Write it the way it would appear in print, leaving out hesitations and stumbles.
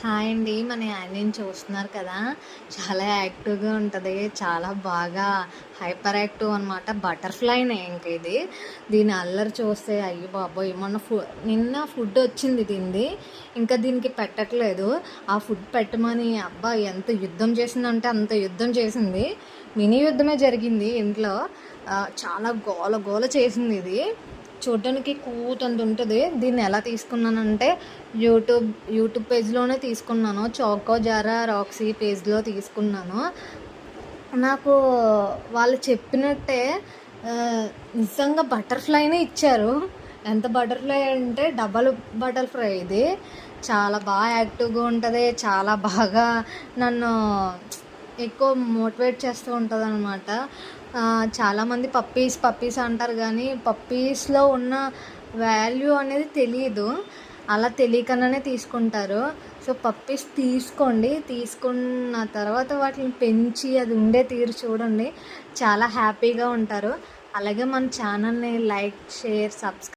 Hi అండి. మన యానీని చూస్తున్నారు కదా! చాలా యాక్టివ్‌గా ఉంటది. చాలా బాగా హైపర్ యాక్టివ్ అనమాట. బటర్‌ఫ్లైనే ఇంక ఇది. దీని అల్లరి చూస్తే అయ్య బాబోయ్! నిన్న ఫుడ్ వచ్చింది దీనిది. ఇంకా దీనికి పెట్టట్లేదు. ఆ ఫుడ్ పెట్టమని అబ్బా! ఎంత యుద్ధం చేసిందంటే అంత యుద్ధం చేసింది. మినీ యుద్ధమే జరిగింది ఇంట్లో. చాలా గోల గోల చేసింది ఇది. చూడడానికి కూతంత ఉంటుంది. దీన్ని ఎలా తీసుకున్నానంటే యూట్యూబ్ పేజ్‌లోనే తీసుకున్నాను. చాకో జారా రాక్సీ పేజ్‌లో తీసుకున్నాను. నాకు వాళ్ళు చెప్పినట్టే నిజంగా బటర్‌ఫ్లైనే ఇచ్చారు. ఎంత బటర్‌ఫ్లై అంటే డబల్ బటర్‌ఫ్లై ఇది. చాలా బాగా యాక్టివ్‌గా ఉంటది. చాలా బాగా నన్ను ఎక్కువ మోటివేట్ చేస్తూ ఉంటదనమాట. చాలామంది పప్పీస్ అంటారు కానీ పప్పీస్‌లో ఉన్న వాల్యూ అనేది తెలీదు. అలా తెలియకనే తీసుకుంటారు. సో పప్పీస్ తీసుకోండి. తీసుకున్న తర్వాత వాటిని పెంచి అది ఉండే తీరు చూడండి. చాలా హ్యాపీగా ఉంటారు. అలాగే మన ఛానల్ని లైక్, షేర్, సబ్స్క్రైబ్